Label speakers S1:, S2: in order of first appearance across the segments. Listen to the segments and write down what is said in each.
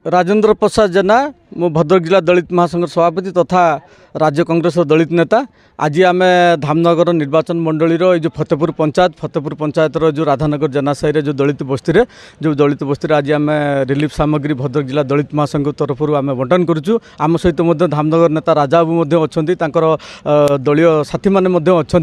S1: राजेंद्र प्रसाद जेना मो भद्रक जिला दलित महासंघ सभापति तथा राज्य कांग्रेस दलित नेता। आज आम धामनगर निर्वाचन मंडली जो फतेहपुर पंचायत जो राधानगर जेना साई जो दलित बस्ती आज आम रिलीफ सामग्री भद्रक जिला दलित महासंघ तरफ आम बंटन करुचु। आम सहित धामनगर नेता राजा बाबू अच्छा दलीय साथी मैंने अच्छा।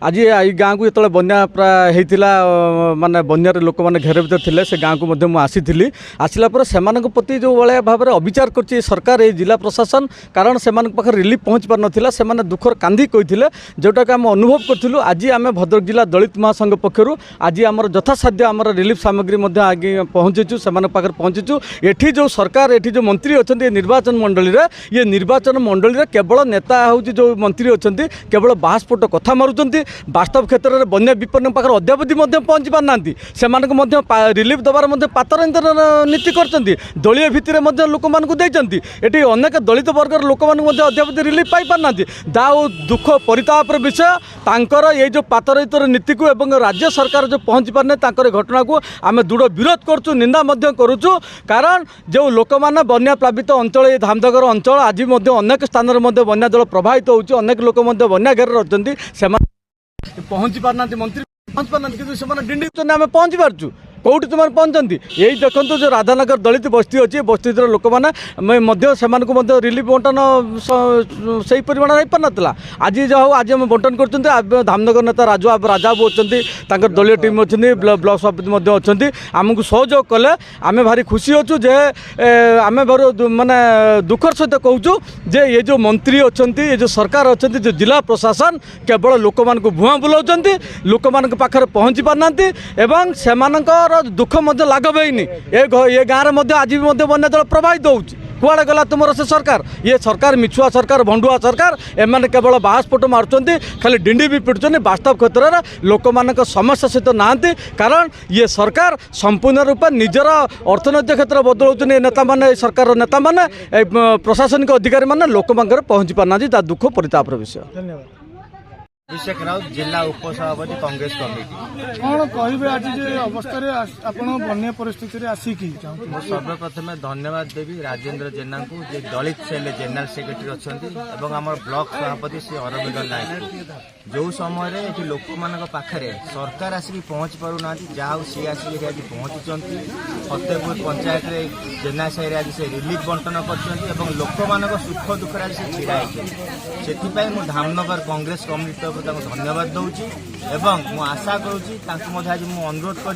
S1: आज ये गाँव को जो बन्या प्राय होता मानने बन्यार लोक मैंने घेर भर थे से गाँव को आसी आसला से प्रति जो भाया भाव में अविचार कर सरकार ये जिला प्रशासन कारण से पाखे रिलीफ पहुँच पार नाला से दुखर कांदी कही जोटा कि आम अनुभव करूँ। आज आम भद्रक जिला दलित महासंघ पक्षर आज आम यथासाध्य आम रिलीफ सामग्री आगे पहुँचीचु से पहुँचीचु। ये जो सरकार ये जो मंत्री अच्छा निर्वाचन मंडली ये निर्वाचन मंडली केवल नेता हूँ जो मंत्री अच्छा केवल बास्फोट कथा मारुंट वास्तव क्षेत्र में बन्या विपन्न पाखे अद्यावधि पहुँची पारना से रिलीफ देवार पातर नीति कर दलीय भित्तिर लोक ये अनेक दलित वर्गर लोक अद्यावधि रिलीफ पाई पारना दुख परितापर विषय तांकर ये जो पातर नीति को एवं राज्य सरकार जो पहुँची पारने घटना को आम दृढ़ विरोध करुँ निंदा करुँ। कारण जो लोक मैंने बन्या प्लावित अंचल धामनगर अंचल आज अनेक स्थान में बन्या जल प्रभावित होनेक लोक बन्या घेर अच्छा पहुँची पारना मंत्री पहुँच पारना कि डिंडी आम पहुँची पार्चु कौटी तुम पहुँचती यही देखो जो राधानगर दलित बस्ती अच्छी बस्ती लोक मैंने रिलीफ बंटन से परिमाण हो पार ना। आज जो आज आम बंटन कर धामनगर नेता राजा बाबू अच्छा दलीय टीम अच्छी ब्लॉक सभापति अच्छा आमको सहयोग कले आम भारी खुशी अच्छु जे आम माने दुखर सहित कहूँ जे ये जो मंत्री अच्छा ये जो सरकार अच्छा जो जिला प्रशासन केवल लोक मान भुआ बुलाऊँ लोक मान पाखे पहुँची पारना एवं से दुख लाघव होनी ये गाँव में आज भी बन्या जल प्रभावित हो कुआड़े गला तुम से सरकार ये सरकार मिछुआ सरकार भंडुआ सरकार एम केवल बाहस्फोट मार्च खाली डिंडी भी पिटुं वास्तव क्षेत्र में लोक मान समस्या सहित नहांती। कारण ये सरकार संपूर्ण रूप निजर अर्थनैतिक क्षेत्र बदलाऊँ नेता मैंने सरकार नेता मैंने प्रशासनिक अधिकारी मैंने लोक पाखे पहुँची पारना दुख परितापर विषय।
S2: धन्यवाद।
S3: अभिषेक राउत जिला उपसभापति कांग्रेस कमिटी
S2: कौन कहे आज अवस्था बन्या परिस्थिति आसिकी
S3: सर्वप्रथम धन्यवाद देवी राजेंद्र जेना को जे दलित सेल जनरल सेक्रेटरी अच्छा आम ब्लॉक सभापति श्री अरविंद नायक जो समय ये लोक मान पाखे सरकार आसिक पहुँच पारना जहाँ सी आसिक आज पहुँची फतेहपुर पंचायत जेना साई आज से रिलीफ बंटन कर लोक मान सुख दुख आज से ढड़ा से धामनगर कांग्रेस कमिटी धन्यवाद दूची एवं मु आशा करुँची आज मु अनुरोध कर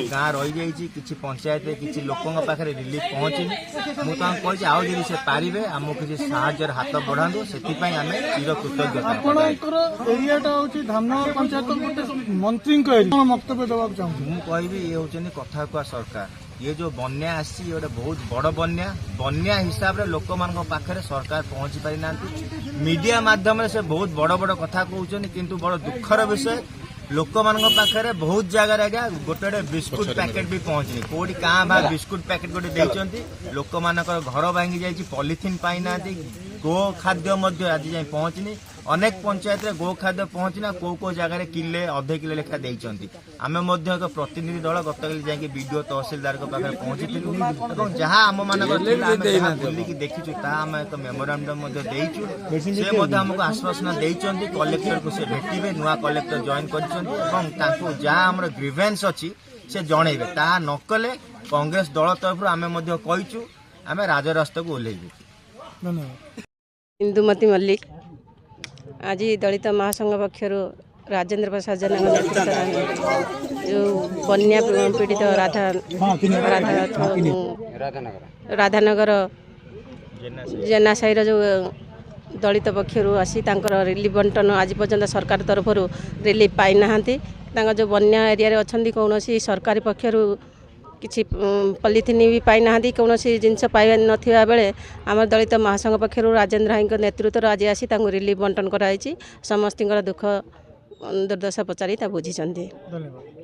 S3: गाँ रही जाइए किसी पंचायत किसी लोकों पाखे रिलीफ पहुँचनी मुझे आउे से पारे आमको किसी साहाଯ୍यर हाथ बढ़ातु से आम चिर कृतज्ञता
S2: एरियाटा होची धामनगर पंचायत मंत्री वक्तव्य देवाक चाहूँ
S3: मुझे ये हूँ कथा कुआ सरकार ये जो बन्या आसी गोटे बहुत बड़ बन्या हिसाब से लोक मान पाखे सरकार पहुँची पारि ना मीडिया माध्यम से बहुत बड़ बड़ कथा कहते किंतु बड़ दुखर विषय लोक मान पाखे बहुत जगह आज्ञा गोटे बिस्कुट पैकेट भी पहुँचनी कौटी क्या बा बिस्कुट पैकेट गोटे देते लोक मान घर भांगी जाइए पॉलिथिन पाई ना गो खाद्य आज जाए पहुँचनी अनेक पंचायत रे गो खाद्य पहुँचना कौ जगह किले अधे किले लेखा देते आम एक प्रतिनिधि दल गतकाली जाकि बीडीओ तहसिलदार पाखे पहुँची जहाँ आम मान बुलिकी देखीचु आम एक मेमोरांडम से आमको आश्वासन देते कलेक्टर को से भेटे नुआ कलेक्टर जॉइन कर जहाँ आम ग्रीवेन्स अच्छी से जनइबे ता नकले कांग्रेस दल तरफ आम कहीचु आम राजरास्ता को ओह्लैबू।
S2: धन्यवाद।
S4: इंदुमती मल्लिक आज दलित महासंघ पक्षर राजेंद्र प्रसाद जेना नेतृत्व जो बन्या पीड़ित राधानगर जेना साईर जो दलित पक्षर आसी रिलीफ बंटन आज पर्यंत सरकार तरफ रिलीफ पाई ना जो बन्या एरिया अच्छा कौन सरकारी पक्षर किसी पॉलिथिन भी पाई ना कौन जिनस पाई ना बेले आम दलित महासंघ पक्षर राजेंद्र भाई नेतृत्व आज आसी रिलीफ बंटन कराई समस्त दुख दुर्दशा पचारि बुझी। धन्यवाद।